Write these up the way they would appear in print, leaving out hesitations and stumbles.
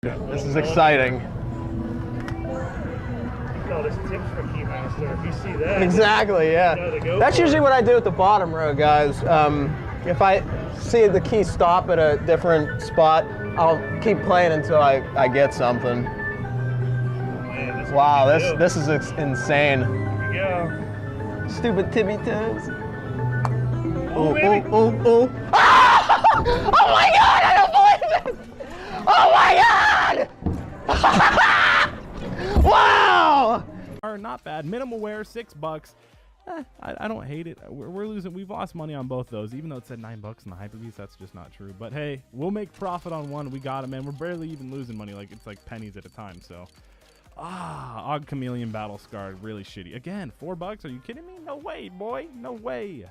This is exciting. No, there's tips for Keymaster. If you see that, Exactly, yeah. That's usually what I do at the bottom row, guys. If I see the key stop at a different spot, I'll keep playing until I get something. Man, Wow, this is insane. Here we go. Stupid tippy toes. Oh, baby. Oh. Ah! Oh my god, I don't believe it! Oh my god! Wow! Are not bad. Minimal wear, $6. I don't hate it. We're losing. We've lost money on both those, even though it said $9 in the Hyperbeast. That's just not true. But hey, we'll make profit on one. We got it, man. We're barely even losing money. Like it's like pennies at a time. So, Og Chameleon Battle Scarred, really shitty. Again, $4. Are you kidding me? No way, boy. No way.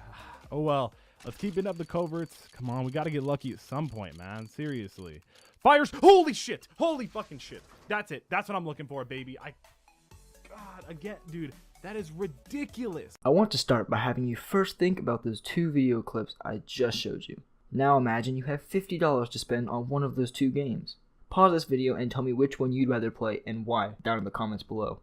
Oh well. Let's keep it up the coverts. Come on, we got to get lucky at some point, man. Seriously. Fires. Holy shit. Holy fucking shit. That's it. That's what I'm looking for, baby. God, again, dude. That is ridiculous. I want to start by having you first think about those two video clips I just showed you. Now imagine you have $50 to spend on one of those two games. Pause this video and tell me which one you'd rather play and why down in the comments below.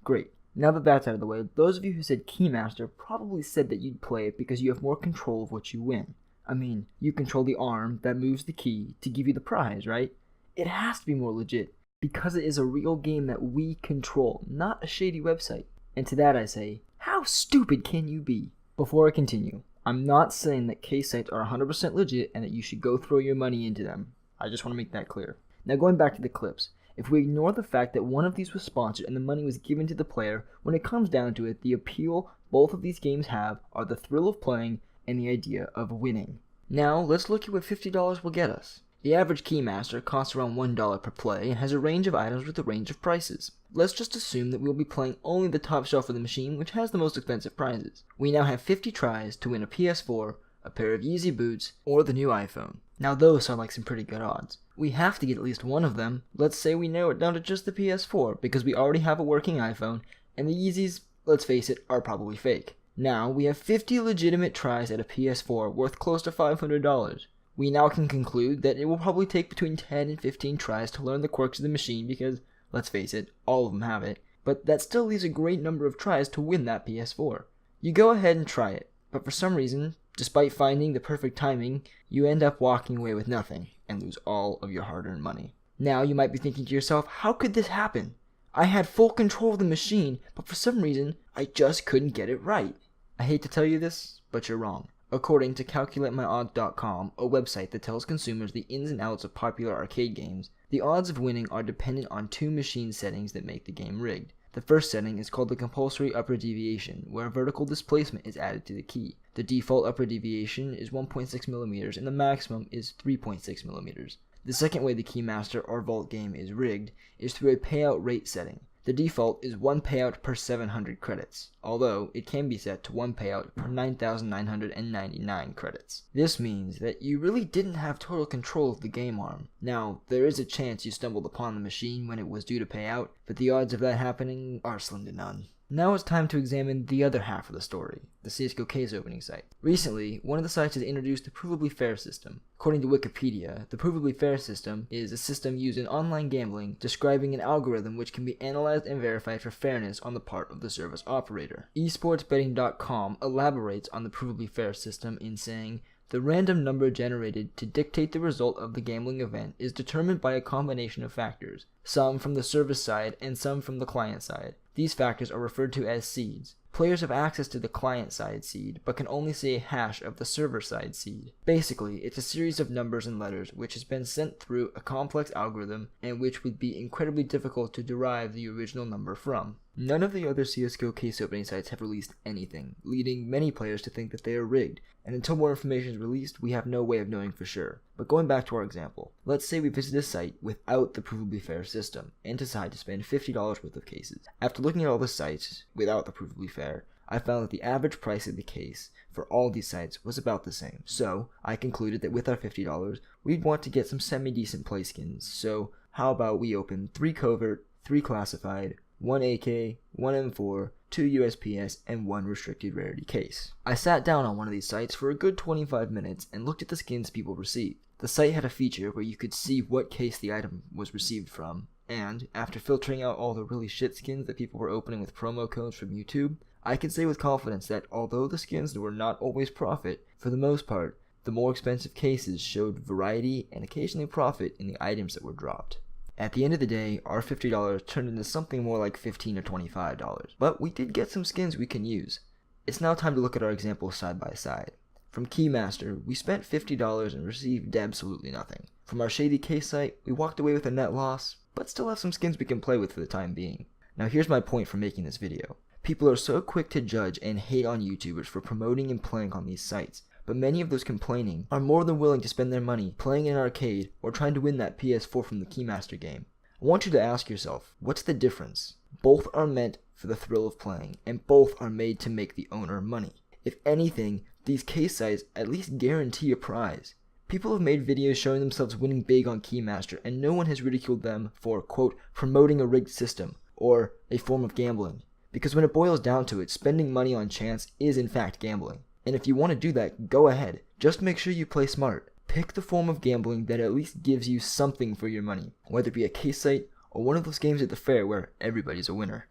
Great. Now that that's out of the way, those of you who said Keymaster probably said that you'd play it because you have more control of what you win. I mean, you control the arm that moves the key to give you the prize, right? It has to be more legit, because it is a real game that we control, not a shady website. And to that I say, how stupid can you be? Before I continue, I'm not saying that case sites are 100% legit and that you should go throw your money into them. I just want to make that clear. Now going back to the clips, if we ignore the fact that one of these was sponsored and the money was given to the player, when it comes down to it, the appeal both of these games have are the thrill of playing and the idea of winning. Now let's look at what $50 will get us. The average Keymaster costs around $1 per play and has a range of items with a range of prices. Let's just assume that we'll be playing only the top shelf of the machine, which has the most expensive prizes. We now have 50 tries to win a PS4, a pair of Yeezy boots, or the new iPhone. Now those sound like some pretty good odds. We have to get at least one of them. Let's say we narrow it down to just the PS4, because we already have a working iPhone, and the Yeezys, let's face it, are probably fake. Now we have 50 legitimate tries at a PS4 worth close to $500. We now can conclude that it will probably take between 10 and 15 tries to learn the quirks of the machine because, let's face it, all of them have it, but that still leaves a great number of tries to win that PS4. You go ahead and try it, but for some reason, despite finding the perfect timing, you end up walking away with nothing and lose all of your hard-earned money. Now you might be thinking to yourself, how could this happen? I had full control of the machine, but for some reason, I just couldn't get it right. I hate to tell you this, but you're wrong. According to CalculateMyOdds.com, a website that tells consumers the ins and outs of popular arcade games, the odds of winning are dependent on two machine settings that make the game rigged. The first setting is called the compulsory upper deviation, where vertical displacement is added to the key. The default upper deviation is 1.6 millimeters and the maximum is 3.6 millimeters. The second way the Keymaster or Vault game is rigged is through a payout rate setting. The default is 1 payout per 700 credits, although it can be set to 1 payout per 9,999 credits. This means that you really didn't have total control of the game arm. Now, there is a chance you stumbled upon the machine when it was due to pay out, but the odds of that happening are slim to none. Now it's time to examine the other half of the story, the CSGO case opening site. Recently, one of the sites has introduced the Provably Fair system. According to Wikipedia, the Provably Fair system is a system used in online gambling describing an algorithm which can be analyzed and verified for fairness on the part of the service operator. esportsbetting.com elaborates on the Provably Fair system in saying, the random number generated to dictate the result of the gambling event is determined by a combination of factors, some from the service side and some from the client side. These factors are referred to as seeds. Players have access to the client-side seed, but can only see a hash of the server-side seed. Basically, it's a series of numbers and letters which has been sent through a complex algorithm and which would be incredibly difficult to derive the original number from. None of the other CSGO case opening sites have released anything, leading many players to think that they are rigged, and until more information is released, we have no way of knowing for sure. But going back to our example, let's say we visit a site without the Provably Fair system, and decide to spend $50 worth of cases. After looking at all the sites without the Provably Fair, I found that the average price of the case for all these sites was about the same. So, I concluded that with our $50, we'd want to get some semi-decent play skins. So, how about we open 3 covert, 3 classified, 1 AK, 1 M4, 2 USPS, and 1 restricted rarity case. I sat down on one of these sites for a good 25 minutes and looked at the skins people received. The site had a feature where you could see what case the item was received from, and after filtering out all the really shit skins that people were opening with promo codes from YouTube, I can say with confidence that although the skins were not always profit, for the most part, the more expensive cases showed variety and occasionally profit in the items that were dropped. At the end of the day, our $50 turned into something more like $15 or $25, but we did get some skins we can use. It's now time to look at our examples side by side. From Keymaster, we spent $50 and received absolutely nothing. From our shady case site, we walked away with a net loss, but still have some skins we can play with for the time being. Now here's my point for making this video. People are so quick to judge and hate on YouTubers for promoting and playing on these sites, but many of those complaining are more than willing to spend their money playing in an arcade or trying to win that PS4 from the Keymaster game. I want you to ask yourself, what's the difference? Both are meant for the thrill of playing, and both are made to make the owner money. If anything, these case sites at least guarantee a prize. People have made videos showing themselves winning big on Keymaster, and no one has ridiculed them for, quote, promoting a rigged system, or a form of gambling. Because when it boils down to it, spending money on chance is in fact gambling. And if you want to do that, go ahead. Just make sure you play smart. Pick the form of gambling that at least gives you something for your money, whether it be a case site or one of those games at the fair where everybody's a winner.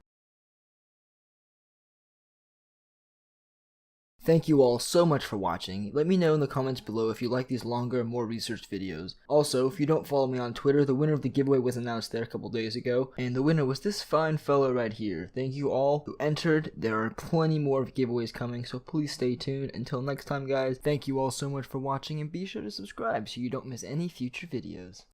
Thank you all so much for watching. Let me know in the comments below if you like these longer, more researched videos. Also, if you don't follow me on Twitter, the winner of the giveaway was announced there a couple days ago, and the winner was this fine fellow right here. Thank you all who entered. There are plenty more giveaways coming, so please stay tuned. Until next time, guys, thank you all so much for watching, and be sure to subscribe so you don't miss any future videos.